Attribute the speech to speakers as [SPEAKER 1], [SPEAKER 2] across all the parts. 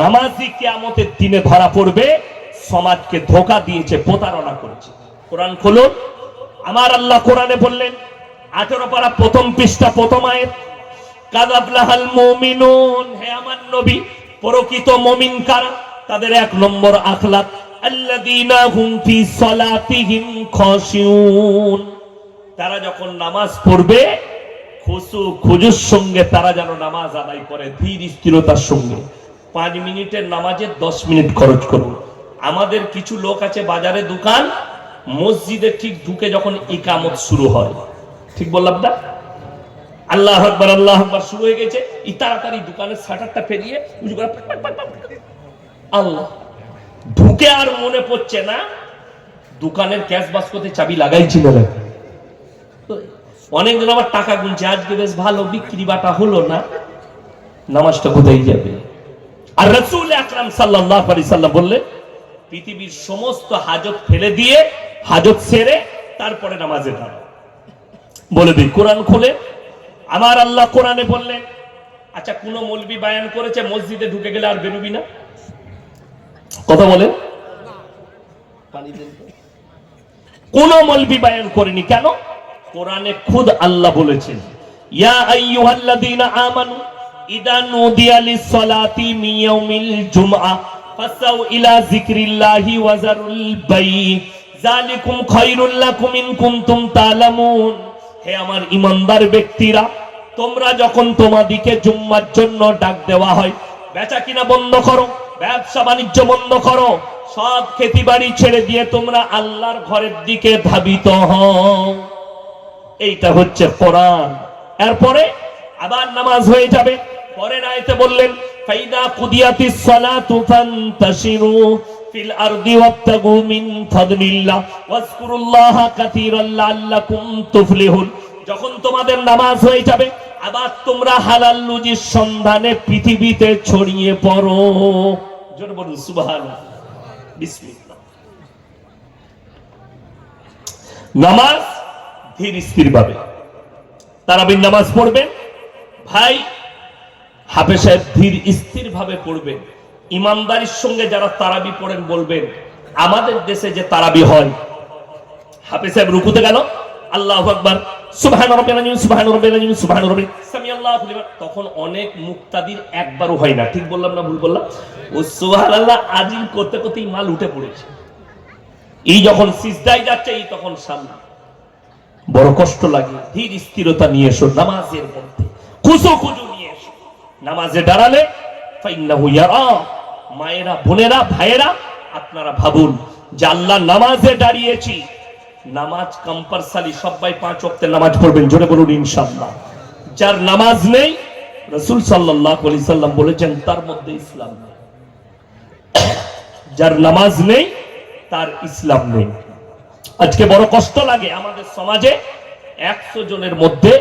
[SPEAKER 1] নামাজি কিয়ামতের দিনে ধরা পড়বে সমাজকে ধোঁকা দিয়েছে, প্রতারণা করেছে। কোরআন খুলুন, আমার আল্লাহ কোরআনে বললেন 18 পারা প্রথম পৃষ্ঠা প্রথম আয়াত, কাদ আফলাহাল মুমিনুন, হে আমার নবী প্রকৃত মুমিন কারা? তাদের 1 নম্বর আখলাক আল্লাযীনা হুম ফি সালাতিহিম খাশিউন, তারা যখন নামাজ পড়বে খুশু খুজুর সঙ্গে তারা যেন নামাজ আদায় করে, ধীর স্থিরতার সঙ্গে। 5 মিনিটের নামাজে 10 মিনিট খরচ করুন। আমাদের কিছু লোক আছে বাজারে দোকান, মসজিদে ঠিক ঢুকে যখন ইকামত শুরু হয়, ঠিক বললাম না? আল্লাহু আকবার আল্লাহু আকবার শুরু হয়ে গেছে, এই তাড়াতাড়ি দোকানের শাটারটা ফেলিয়ে আল্লাহ ঢুকে, আর মনে পড়ছে না দোকানের ক্যাশ বাস্কতে চাবি লাগাইছিল না। অনেকজন আবার টাকা গুনছে, আজকে বেশ ভালো বিক্রি বাটা হলো না, নামাজটা কোথায় যাবে? আর রাসূল আকরাম সাল্লাল্লাহু আলাইহি সাল্লাম বললেন পৃথিবীর সমস্ত হাজত ফেলে দিয়ে হাজত সেরে তারপরে নামাজে দাঁড়াও। বলে দিই, কোরআন খুলে আমার আল্লাহ কোরআনে বললেন, আচ্ছা কোন মৌলবি বায়ান করেছে মসজিদে ঢুকে গেলে আর বেরোবি না? কথা বলে কোন মৌলবি বায়ান করেনি। কেন? কোরআনে খুদ আল্লাহ বলেছেন, ইয়া আইয়ুহাল্লাযীনা আমানু ইযা নুদিয়া লিস-সালাতি মিন ইয়াউমিল জুমআহ ফাসাউ ইলা যিকরিল্লাহি ওয়া যারুল বাই যালিকুম খায়রুল লাকুম ইন কুনতুম তা'লামুন। হে আমার ঈমানদার ব্যক্তিরা, তোমরা যখন তোমাদিকে জুম্মার জন্য ডাক দেওয়া হয়, বেচা কিনা বন্ধ করো, ব্যবসা বাণিজ্য বন্ধ করো, সব খেতিবাড়ি ছেড়ে দিয়ে তোমরা আল্লাহর ঘরের দিকে ধাবিত হও। এইটা হচ্ছে কোরআন। এরপরে আবার নামাজ হয়ে যাবে, পরের আয়াতে বললেন ফাইদা কুদিয়াতিস সালাতু ফান্তাশিরু ফিল আরদি ওয়াবতাগু মিন ফাদলিল্লাহ ওয়াজকুরুল্লাহা কাসীরান লাআল্লাকুম তুফলিহুন। যখন তোমাদের নামাজ হয়ে যাবে, আবার তোমরা হালাল রুজির সন্ধানে পৃথিবীতে ছড়িয়ে পড়ো। জোরে বলুন সুবহানাল্লাহ, বিসমিল্লাহ। নামাজ ধীর স্থির ভাবে তারাবির নামাজ পড়বেন। ভাই হাফেজ সাহেব ধীর স্থির ভাবে পড়বেন। ইমানদারির সঙ্গে যারা তারাবি পড়েন বলবেন, আমাদের দেশে যে তারাবি হয়, হাফেজ সাহেব রুকুতে গেল, আল্লাহু আকবার, সুবহান রাব্বিয়াল আযীম, সুবহান রাব্বিয়াল আযীম, সুবহান রাব্বি সামিআল্লাহু লিমান, তখন অনেক মুক্তাদির একবারও হয় না। ঠিক বললাম না ভুল বললাম? ও সুবহানাল্লাহ আজিম করতে করতেই মাল উঠে পড়েছে। এই যখন সিজদায় যাচ্ছে, এই তখন সামনে বড় কষ্ট লাগে। ধীর স্থিরতা নিয়ে এসো নামাজের মধ্যে, খুশু খুজু নিয়ে এসো। নামাজে দাঁড়ালে ফাইন্নাহু ইয়ারা, মায়েরা বোনেরা ভাইয়েরা আপনারা ভাবুন যে আল্লাহ নামাজে দাঁড়িয়েছি, নামাজ কম্পালসারি, সবাই 5 ওয়াক্তের নামাজ পড়বেন। জোরে বলুন ইনশাআল্লাহ। যার নামাজ নেই, রাসূল সাল্লাল্লাহু আলাইহি সাল্লাম বলেছেন তার মধ্যে ইসলাম নেই। যার নামাজ নেই তার ইসলাম নেই। আজকে বড় কষ্ট লাগে, আমাদের সমাজে 100 জনের মধ্যে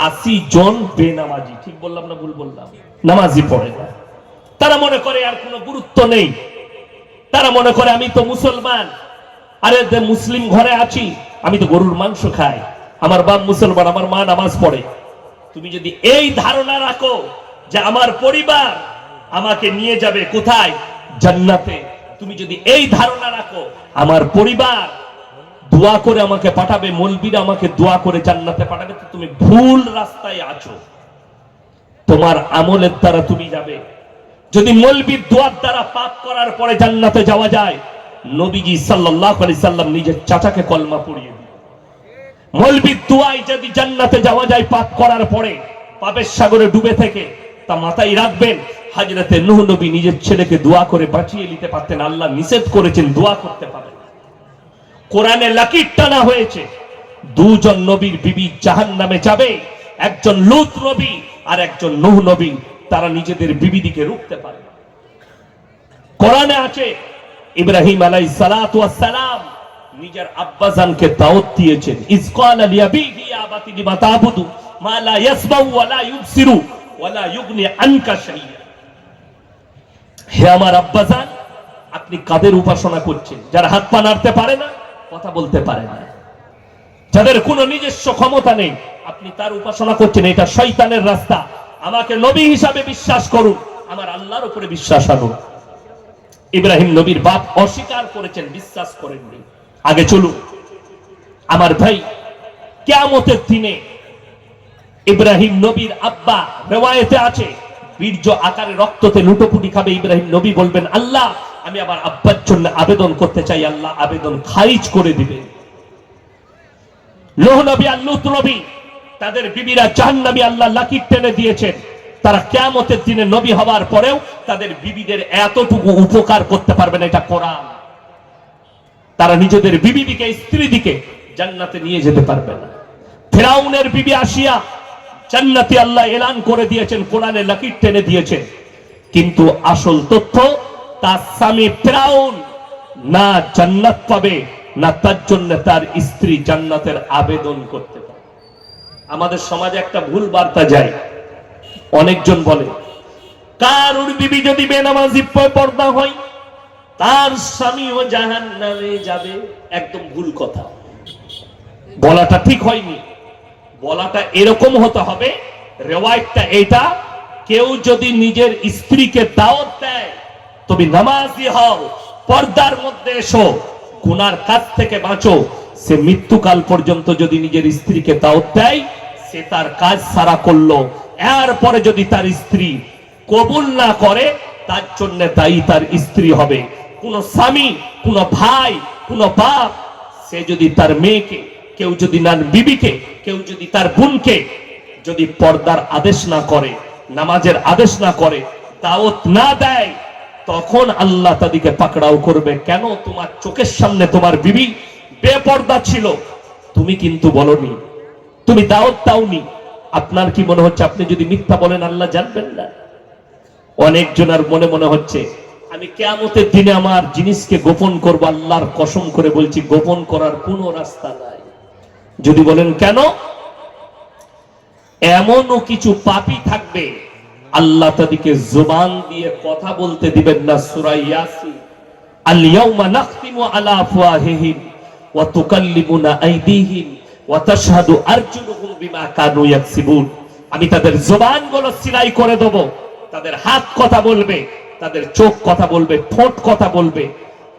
[SPEAKER 1] 80 জন বেনামাজি। ঠিক বললাম না ভুল বললাম? নামাজি পড়ে না। তারা মনে করে আর কোনো গুরুত্ব নেই, তারা মনে করে আমি তো মুসলমান, আরে মুসলিম ঘরে আছি, আমি তো গরুর মাংস খাই, আমার বাপ মুসলমান, আমার মা নামাজ পড়ে। তুমি যদি এই ধারণা রাখো যে আমার পরিবার আমাকে নিয়ে যাবে কোথায়? জান্নাতে, তুমি যদি এই ধারণা রাখো আমার পরিবার দোয়া করে আমাকে পাঠাবে, মৌলবীরা আমাকে দোয়া করে জান্নাতে পাঠাবে, তো তুমি ভুল রাস্তায় আছো। তোমার আমলের দ্বারা তুমি যাবে। যদি মৌলবীর দোয়ার দ্বারা পাপ করার পরে জান্নাতে যাওয়া যায়, নবীজি সাল্লাল্লাহু আলাইহি সাল্লাম নিজের চাচাকে কলমা পড়িয়ে দিলেন। মৌলবীর দোয়ায় যদি জান্নাতে যাওয়া যায় পাপ করার পরে, পাপের সাগরে ডুবে থেকে, তা মাথায় রাখবেন হযরতে নূহ নবী নিজের ছেলেকে দোয়া করে বাঁচিয়ে নিতে পারতেন। আল্লাহ নিষেধ করেছেন দোয়া করতে পারেন। কোরআনে লাকির টানা হয়েছে, 2 জন নবীর বিবি জাহান্নামে যাবে, একজন লূত নবী আর একজন নূহ নবী। তারা নিজেদের বিবিদিকে রুখতে পারে। কোরআনে আছে ইব্রাহিম আলাইহিস সালাতু ওয়াস সালাম নিজের আব্বাজানকে দাওয়াত দিয়েছেন, ইজ ক্বালা লিআবিহি ইয়া আবাতি লিমা তা'বুদু মা লা ইয়াসমাউ ওয়া লা ইউবসিরু ওয়া লা ইউগনি আনকা শাইআ। হে আমার আব্বাজান, আপনি কাদের উপাসনা করছেন? যারা হাত পা নাড়তে পারে না, কথা বলতে পারে না, যাদের কোনো নিজস্ব ক্ষমতা নেই, আপনি তার উপাসনা করছেন। এটা শয়তানের রাস্তা। আমাকে নবী হিসাবে বিশ্বাস করুন, আমার আল্লাহর উপরে বিশ্বাস আনুন। ইব্রাহিম নবীর বাপ অস্বীকার করেছেন, বিশ্বাস করেননি। আগে চলুন আমার ভাই, কিয়ামতের দিনে ইব্রাহিম নবীর আব্বা, রিওয়ায়েতে আছে, বীর্য আকারে রক্ততে লুটোপুটি খাবে। ইব্রাহিম নবী বলবেন, আল্লাহ আমি আবার আব্বার জন্য আবেদন করতে চাই। আল্লাহ আবেদন খারিজ করে দিবেন। নূহ নবী আর লূত নবী, তাদের বিবিরা জাহান্নামী আল্লাহ লাকির টেনে দিয়েছেন। তারা কিয়ামতের দিনে নবী হওয়ার পরেও তাদের বিবিদের এতটুকু উপকার করতে পারবে না, এটা কোরআন। তারা নিজেদের বিবিদিকে, স্ত্রী দিকে জান্নাতে নিয়ে যেতে পারবে না। ফিরাউনের বিবি আসিয়া জান্নাতি আল্লাহ এলান করে দিয়েছেন, কোরআনে লাকির টেনে দিয়েছেন। কিন্তু আসল তথ্য, তার স্বামী ফিরাউন না জান্নাত পাবে, না তার জন্য তার স্ত্রী জান্নাতের আবেদন করতে পারে। আমাদের সমাজে একটা ভুল বার্তা যায়। অনেকজন বলে, কারুর বিবি যদি বেনামাজি পর্দা হয় তার স্বামীও জাহান্নামে যাবে। একদম ভুল কথা, বলাটা ঠিক হয়নি। বলাটা এরকম হতে হবে, রিওয়ায়াতটা এটা, কেউ যদি নিজের স্ত্রীকে দাওয়াত দেয়, তুমি নামাজি হও, পর্দার মধ্যে এসো, গুনার কাজ থেকে বাঁচো, সে মৃত্যুকাল পর্যন্ত যদি নিজের স্ত্রীকে দাওয়াত দেয়, সে তার কাজ সারা করলো। এরপরে যদি তার স্ত্রী কবুল না করে, তার জন্য দায়ী তার স্ত্রী হবে। কোন স্বামী, কোন ভাই, কোন বাপ, সে যদি তার মেয়েকে, কেউ যদি তার বিবিকে, কেউ যদি তার বোনকে যদি পর্দার আদেশ না করে, নামাজের আদেশ না করে, দাওয়াত না দেয়, তখন আল্লাহ তাদেরকে পাকড়াও করবে। কেন? তোমার চোখের সামনে তোমার বিবি বেপর্দা ছিল, তুমি কিন্তু বলনি, তুমি দাওয়াত দাওনি। আপনার কি মনে হচ্ছে আপনি যদি মিথ্যা বলেন আল্লাহ জানবেন না? অনেকজনের মনে মনে হচ্ছে আমি কিয়ামতের দিনে আমার জিনিসকে গোপন করব। আল্লাহর কসম করে বলছি, গোপন করার কোনো রাস্তা নাই। যদি বলেন কেন? এমনও কিছু পাপী থাকবে আল্লাহ তাদেরকে জবান দিয়ে কথা বলতে দিবেন না। সূরা ইয়াসিন, আল ইয়াউমা নাখতিমু আলা আফওয়াহিহিম ওয়া তুকাল্লিমুনা আইদিহিম ওয়া তাশহাদু আরজুলুহুম বিমা কানু ইয়াকসিবুন। আমি তাদের জবানগুলো সিলাই করে দেব, তাদের হাত কথা বলবে, তাদের চোখ কথা বলবে, ঠোঁট কথা বলবে,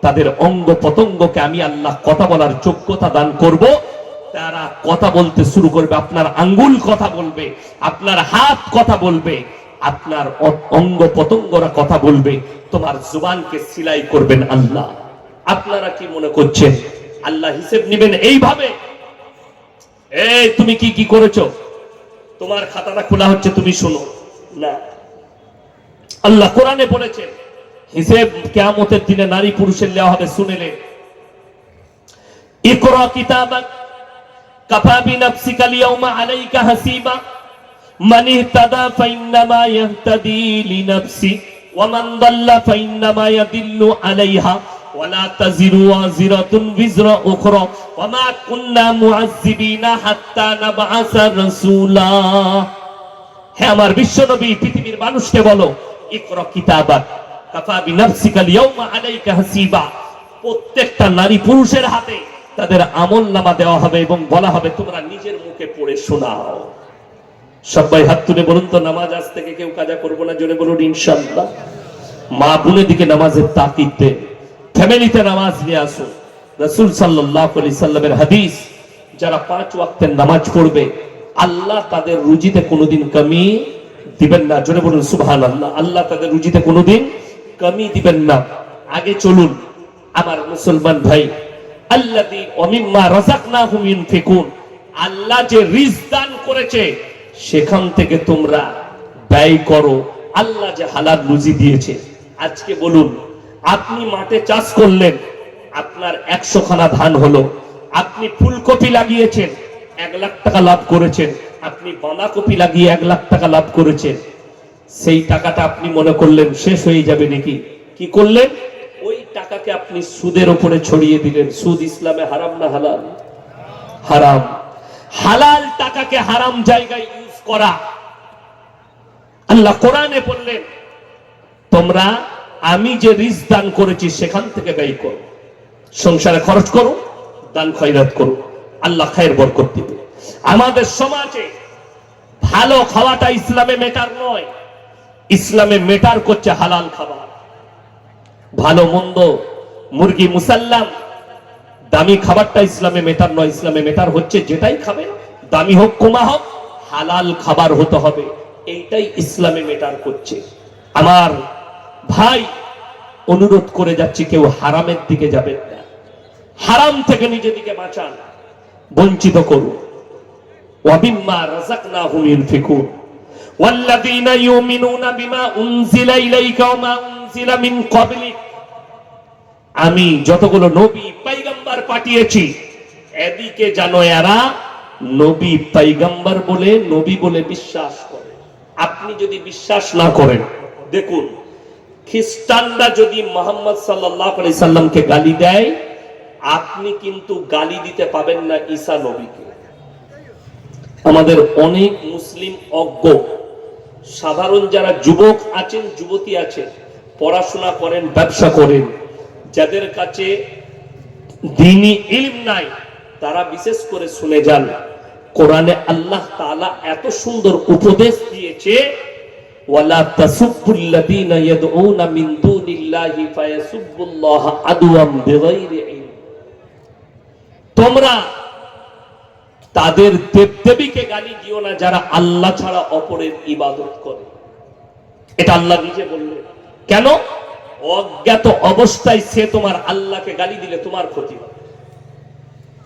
[SPEAKER 1] তাদের অঙ্গ প্রত্যঙ্গকে আমি আল্লাহ কথা বলার যোগ্যতা দান করব। তারা কথা বলতে শুরু করবে, আপনার আঙ্গুল কথা বলবে, আপনার হাত কথা বলবে, আপনার অঙ্গ প্রত্যঙ্গরা কথা বলবে, তোমার জুবানকে সিলাই করবেন আল্লাহ। আপনারা কি মনে করছেন আল্লাহ হিসেব নেবেন এইভাবে? এই তুমি কি কি করেছো, তোমার খাতাটা খোলা হচ্ছে, তুমি শোনো না। আল্লাহ কোরআনে বলেছেন হিসেব কিয়ামতের দিনে নারী পুরুষের নেওয়া হবে। শুনেলেন, ইকরা কিতাবাক কাফা বিনাফসিকা আল-ইয়াওমা আলাইকা হাসিবা মান ইহতাদা ফাইন্নামা ইয়াহতাদি লিনাফসি ওয়া মান দাল্লা ফাইন্নামা ইয়াদিল্লু আলাইহা ওয়া লা তাজিরু ওয়াজিরাতুন বিজরা উখরা ওয়া মা কুননা মুআযযিবিনা হাত্তা নাবআসা রাসূলা। হে আমার বিশ্বনবী, পৃথিবীর মানুষকে বলো, ইকরা কিতাবাক কাফা বিনাফসিকা আল-ইয়াওমা আলাইকা হাসিবা। প্রত্যেকটা নারী পুরুষের হাতে তাদের আমলনামা দেওয়া হবে এবং বলা হবে তোমরা নিজের মুখে পড়ে শোনাও। সবাই হাত তুলে বলুন তো, নামাজ আজ থেকে কেউ কাজা করবো না, জোরে বলুন ইনশাআল্লাহ। মা বোনের দিকে নামাজের তাকিদ দেন, ফ্যামিলিতে নামাজ নিয়ে আসুন। রাসূল সাল্লাল্লাহু আলাইহি সাল্লামের হাদিস, যারা 5 ওয়াক্তের নামাজ পড়বে আল্লাহ তাদের রুজিতে কোনোদিন কমি দিবেন না। জোরে বলুন সুবহানাল্লাহ। আল্লাহ তাদের রুজিতে কোনোদিন কমি দিবেন না। আগে চলুন আমার মুসলমান ভাই, আল্লাযী ওয়া মিম্মা রাযাকনাহুম ইউনফিকুন, আল্লাহ যে রিজক দান করেছে সেখান থেকে তোমরা ব্যয় করো। আল্লাহ যে হালাল রুজি দিয়েছে। আজকে বলুন, আপনি মাঠে চাষ করলেন, আপনার 100 খানা ধান হলো, আপনি ফুলকপি লাগিয়েছেন 1 লাখ টাকা লাভ করেছেন, আপনি বাঁধাকপি লাগিয়ে 1 লাখ টাকা লাভ করেছেন। সেই টাকাটা আপনি মনে করলেন শেষ হয়ে যাবে নাকি? কি করলেন? ওই টাকাকে আপনি সুদের উপরে ছড়িয়ে দিলেন। সুদ ইসলামে হারাম না হালাল? হারাম। হালাল টাকাকে হারাম জায়গায় ইউজ করা, আল্লাহ কোরআনে বললেন তোমরা আমি যে রিজক দান করেছি সেখান থেকে ব্যয় করো, সংসারে খরচ করো, দান খয়রাত করো, আল্লাহ খায়ের বরকত দিবে। আমাদের সমাজে ভালো খাওয়াটা ইসলামে ম্যাটার নয়, ইসলামে মেটার করছে হালাল খাবার, ভালো মন্দ, মুরগি মুসাল্লাম, দামি খাবারটা ইসলামে মেটার নয়। ইসলামে মেটার হচ্ছে যেটাই খাবেন, দামি হোক কমা হোক, হালাল খাবার হতে হবে, এইটাই ইসলামে মেটার করছে। আমার ভাই, অনুরোধ করে যাচ্ছি, কেউ হারামের দিকে যাবেন না, হারাম থেকে নিজেদিকে বাঁচান, বঞ্চিত করুন। ওয়াবিম্মা রাযাকনাহুম ইউনফিকুন ওয়াল্লাযীনা ইউমিনুনা বিমা উনজিলা ইলাইকা ওয়া মা উনজিলা মিন ক্বাবলিক। আমি যতগুলো নবী পয়গম্বর পাঠিয়েছি, এদিকে জানো এরা নবী পয়গম্বর বলে, নবী বলে বিশ্বাস করে। আপনি যদি বিশ্বাস না করেন, দেখুন খ্রিস্টানরা যদি মুহাম্মদ সাল্লাল্লাহু আলাইহি সাল্লামকে গালি দেয়, আপনি কিন্তু গালি দিতে পাবেন না ঈসা নবীকে। আমাদের অনেক মুসলিম অজ্ঞ, সাধারণ যারা যুবক আছেন, যুবতী আছেন, পড়াশোনা করেন, ব্যবসা করেন, যাদের কাছে দ্বীনি ইলম নাই, তারা বিশেষ করে শুনে যান, কোরআনে আল্লাহ তাআলা এত সুন্দর উপদেশ দিয়েছে, ওয়ালা তাসুব্বুল্লাযীনা ইয়াদউনা মিন দুনিল্লাহি ফায়াসুব্বুল্লাহা আদওয়াম বিগাইরি ইলম। তোমরা তাদের দেবদেবীকে গালি দিও না যারা আল্লাহ ছাড়া অপরের ইবাদত করে। এটা আল্লাহ নিজে বললেন। কেন? অজ্ঞাত অবস্থায় সে তোমার আল্লাহকে গালি দিলে তোমার ক্ষতি হবে।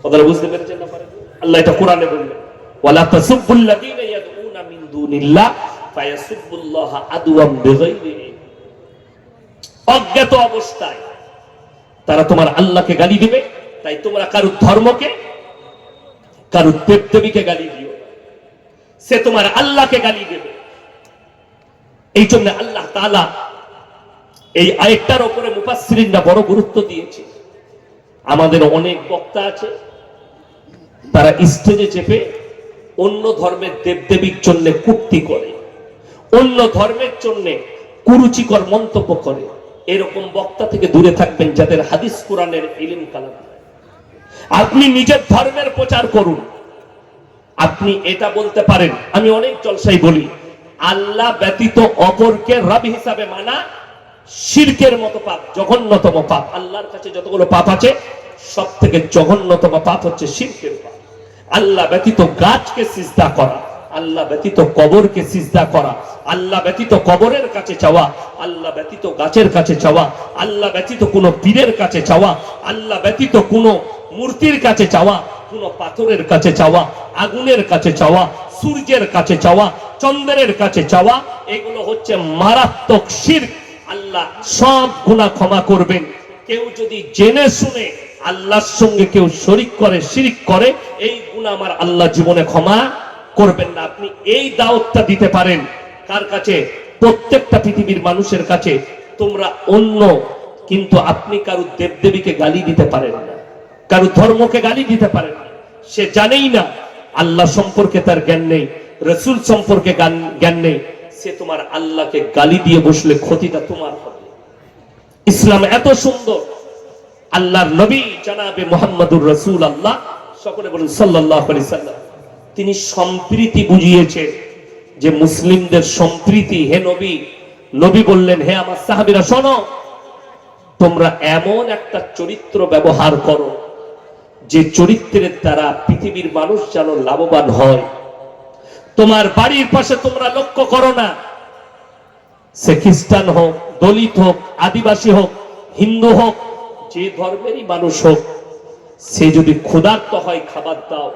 [SPEAKER 1] কথাটা বুঝতে পেরেছেন না? আল্লাহ এটা কোরআনে বললেন, ওয়ালা তাসুব্বুল্লাযীনা ইয়াদউনা মিন দুনিল্লাহ ফায়াসুব্বুল্লাহা আদওয়াম বিগাইরি ইলম। অজ্ঞাত অবস্থায় তারা তোমার আল্লাহকে গালি দিবে, তাই তোমরা কারুর ধর্মকে, কারুর দেবদেবীকে গালি দিও, সে তোমার আল্লাহকে গালি দেবে। এই জন্য আল্লাহ তাআলা এই আয়াতটার উপরে মুফাসসিরিনরা বড় গুরুত্ব দিয়েছে। আমাদের অনেক বক্তা আছে, তারা স্টেজে চেপে অন্য ধর্মের দেবদেবীর জন্য কূক্তি করে, অন্য ধর্মের জন্য কুরুচিকর মন্তব্য করে। এরকম বক্তা থেকে দূরে থাকবেন, যাদের হাদিস কোরআনের ইলম কালাম। আপনি নিজের ধর্মের প্রচার করুন। আপনি এটা বলতে পারেন, আমি অনেক জলসাই বলি, আল্লাহ ব্যতীত অপরকে রব হিসাবে মানা শিরকের মতো পাপ, জঘন্যতম পাপ। আল্লাহর কাছে যতগুলো পাপ আছে, সব থেকে জঘন্যতম পাপ হচ্ছে শিরকের পাপ। আল্লাহ ব্যতীত গাছকে সিজদা করা, আল্লাহ ব্যতীত কবরকে সিজদা করা, আল্লাহ ব্যতীত কবরের কাছে চাওয়া, আল্লাহ ব্যতীত গাছের কাছে চাওয়া, আল্লাহ ব্যতীত কোনো পীরের কাছে চাওয়া, আল্লাহ ব্যতীত কোনো মূর্তির কাছে চাওয়া, কোনো পাথরের কাছে চাওয়া, আগুনের কাছে চাওয়া, সূর্যের কাছে চাওয়া, চন্দ্রের কাছে চাওয়া, এগুলো হচ্ছে মারাত্মক শিরক। আল্লাহ সব গুনাহ ক্ষমা করবেন। কেউ যদি জেনে শুনে আল্লাহর সঙ্গে কেউ শরীক করে, শিরক করে, এই গুনাহ আমার আল্লাহ জীবনে ক্ষমা করবেন না। আপনি এই দাওয়াতটা দিতে পারেন কার কাছে? প্রত্যেকটা পৃথিবীর মানুষের কাছে। তোমরা অন্য, কিন্তু আপনি কারো দেবদেবীকে গালি দিতে পারেন না, কারো ধর্মকে গালি দিতে পারেন না। সে জানেই না, আল্লাহ সম্পর্কে তার জ্ঞান নেই, রাসূল সম্পর্কে জ্ঞান নেই, সে তোমার আল্লাহকে গালি দিয়ে বসলে ক্ষতিটা তোমার হবে। ইসলাম এত সুন্দর, আল্লাহর নবী জনাবে মুহাম্মদুর রাসূলুল্লাহ, সকলে বলেন সাল্লাল্লাহু আলাইহি সাল্লাম, তিনি সম্প্রীতি বুঝিয়েছেন, যে মুসলিমদের সম্প্রীতি। হে নবী, নবী বললেন, হে আমার সাহাবীরা শোনো, তোমরা এমন একটা চরিত্র ব্যবহার করো, যে চরিত্রের দ্বারা পৃথিবীর মানুষ যেন লাভবান হয়। তোমার বাড়ির পাশে তোমরা লক্ষ্য করো না, সে খ্রিস্টান হোক, দলিত হোক, আদিবাসী হোক, হিন্দু হোক, যে ধর্মেরই মানুষ হোক, সে যদি ক্ষুধার্ত হয় খাবার দাও,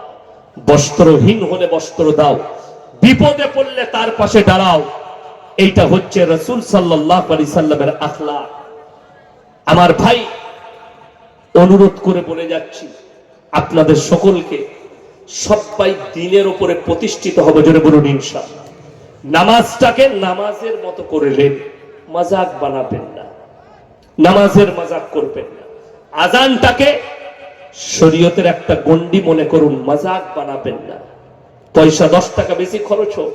[SPEAKER 1] বস্ত্রহীন হলে বস্ত্র দাও, বিপদে পড়লে তার পাশে দাঁড়াও। এইটা হচ্ছে রাসূল সাল্লাল্লাহু আলাইহি সাল্লামের আখলাক। আমার ভাই, অনুরোধ করে বলে যাচ্ছি আপনাদের সকলকে, সবাই দ্বীনের উপরে প্রতিষ্ঠিত হবে, জোরে বলুন ইনশাআল্লাহ। নামাজটাকে নামাজের মতো করে নেন, মাজাক বানাবেন না, নামাজের মাজাক করবেন না। আজানটাকে শরীয়তের একটা গণ্ডি মনে করুন, মাজাক বানাবেন না। পয়সা 10 টাকা বেশি খরচ হোক,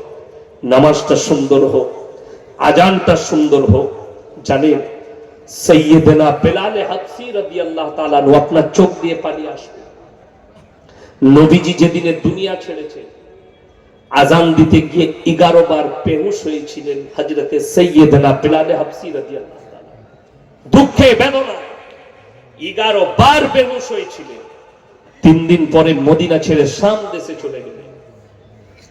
[SPEAKER 1] নামাজটা সুন্দর হোক, আজানটা সুন্দর হোক। জানেন, সাইয়েদনা বেলাল হাবশী রাদিয়াল্লাহু তাআলা আনহু, আপনার চোখ দিয়ে পানি আসবে। নবীজি যেদিনে দুনিয়া ছেড়েছে, আজান দিতে গিয়ে 11 বার বেহুশ হয়েছিলেন হযরতে সাইয়্যিদনা বিলাল হাবশী রাদিয়াল্লাহু তাআলা। দুঃখে বেদনায় 11 বার বেহুশ হয়েছিলেন। 3 দিন পরে মদিনা ছেড়ে শাম দেশে চলে গেলেন।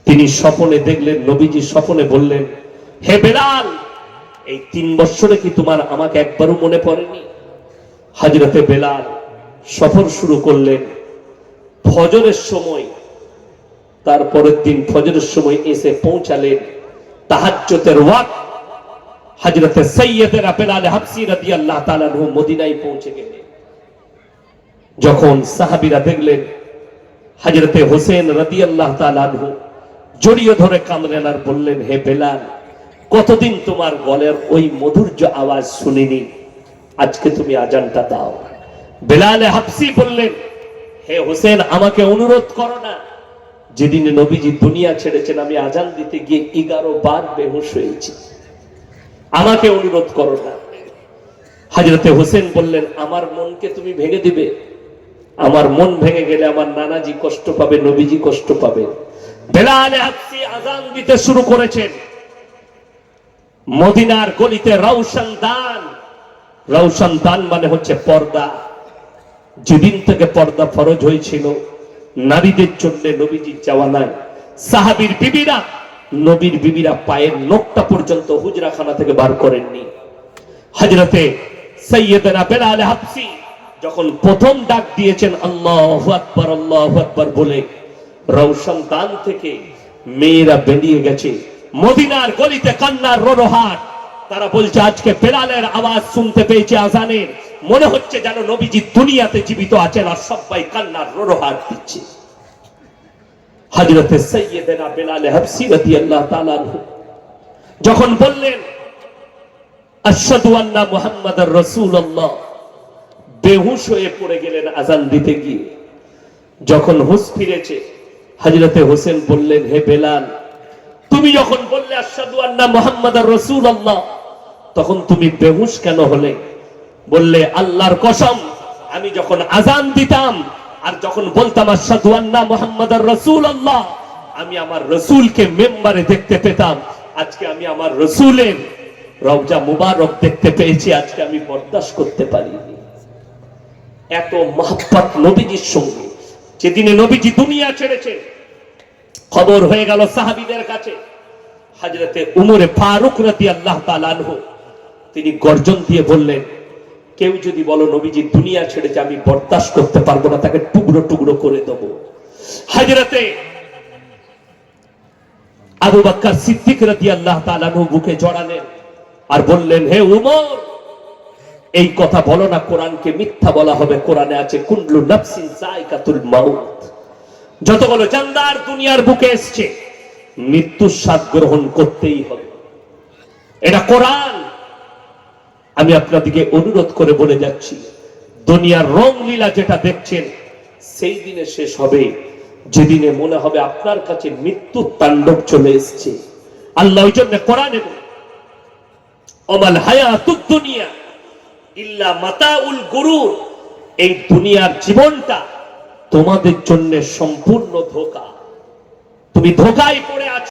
[SPEAKER 1] তিনি স্বপ্নে দেখলেন, নবীজি স্বপ্নে বললেন, হে বেলাল, এই 3 বছরে কি তোমার আমাকে একবারও মনে পড়েনি? হযরতে বেলাল সফর শুরু করলেন ফজরের সময়। তারপরের দিন ফজরের সময় এসে পৌঁছালেন তাহাজ্জুদের ওয়াক্ত। হযরতে সাইয়্যিদনা বেলাল হাবশী রাদিয়াল্লাহু তাআলা আনহু মদিনায় পৌঁছে গেলেন। যখন সাহাবীরা দেখলেন হযরতে হোসেন রাদিয়াল্লাহু তাআলা আনহু জড়িয়ে ধরে কাঁদলেন আর বললেন, হে বেলাল, কতদিন তোমার গলার ওই মধুর্য আওয়াজ শুনিনি, আজকে তুমি আজানটা দাও। বেলাল হাবশী বললেন, হে হোসেন, আমাকে অনুরোধ করো না। যেদিন নবীজি দুনিয়া ছেড়েছেন আমি আজান দিতে গিয়ে 11 বার বেহুশ হয়েছি, আমাকে অনুরোধ করো না। হযরতে হোসেন বললেন, আমার মনকে তুমি ভেঙে দিবে? আমার মন ভেঙে গেলে আমার নানাজি কষ্ট পাবে, নবীজি কষ্ট পাবে। বেলাল হাবশী আজান দিতে শুরু করেছেন। মদিনার গলিতে রওশন দান মানে হচ্ছে পর্দা। যেদিন থেকে পর্দা ফরজ হয়েছিল নারীদের জন্য নবীজির যাওয়া নাই। সাহাবীর বিবিরা, নবীর বিবিরা পায়ের নখটা পর্যন্ত হুজরাখানা থেকে বার করেননি। হযরতে সাইয়্যিদনা বেলাল হাবশী যখন প্রথম ডাক দিয়েছেন আল্লাহু আকবার বলে, রওশন দান থেকে মেয়েরা বেরিয়ে গেছে। মদিনার গলিতে কান্নার রোরহাট। তারা বলছে, আজকে বেলালের আওয়াজ শুনতে পেয়েছে আজানের, মনে হচ্ছে যেন নবীজি দুনিয়াতে জীবিত আছেন, আর সবাই কান্নার রোরহাট দিচ্ছে। হযরতে সাইয়্যিদনা বেলাল হাবশী রাদিয়াল্লাহু তাআলা আনহু যখন বললেন আশহাদু আন্না মুহাম্মাদার রাসূলুল্লাহ, বেহুশ হয়ে পড়ে গেলেন আজান দিতে গিয়ে। যখন হুঁশ ফিরেছে, হযরতে হোসেন বললেন, হে বেলাল, তুমি যখন বললে আশহাদু আন্না মুহাম্মাদার রাসূলুল্লাহ, তখন তুমি বেহুশ কেন হলে? বললে, আল্লাহর কসম, আমি যখন আজান দিতাম আর যখন বলতাম আশহাদু আন্না মুহাম্মাদার রাসূলুল্লাহ, আমি আমার রাসূলকে মিম্বারে দেখতে পেতাম। আজকে আমি আমার রাসূলের রওজা মুবারক দেখতে পেয়েছি, আজকে আমি বরদাস্ত করতে পারিনি। এত মহব্বত নবীজির সঙ্গে। যেদিনে নবীজি দুনিয়া ছেড়েছেন, খবর হয়ে গেল সাহাবীদের কাছে। হযরতে উমরে ফারুক রাদিয়াল্লাহু তাআলা আনহু তিনি গর্জন দিয়ে বললেন, কেউ যদি বলো নবীজি দুনিয়া ছেড়েছে, আমি বরদাস্ত করতে পারবো না, তাকে টুকরো টুকরো করে দেব। হযরতে আবু বকর সিদ্দিক রাদিয়াল্লাহু তাআলা আনহু বুকে জড়ালেন আর বললেন, হে উমর, এই কথা বলো না, কোরআনকে মিথ্যা বলা হবে। কোরআনে আছে কুল্লু নাফসিন যায়কাতুল মাউত, যতগুলো জানদার দুনিয়ার বুকে এসেছে মৃত্যুর স্বাদ গ্রহণ করতেই হবে, এটা কোরআন। আমি আপনাদেরকে অনুরোধ করে বলে যাচ্ছি, দুনিয়ার রং লীলা যেটা দেখছেন সেই দিনে শেষ হবে, যেদিনে মনে হবে আপনার কাছে মৃত্যুর তাণ্ডব চলে এসেছে। আল্লাহ ওই জন্য কোরআনে বলে, ওমাল হায়াতুদ দুনিয়া ইল্লা মাতাউল গুরুর, এই দুনিয়ার জীবনটা তোমাদের জন্য সম্পূর্ণ ধোঁকা। তুমি ধোঁকায় পড়ে আছো।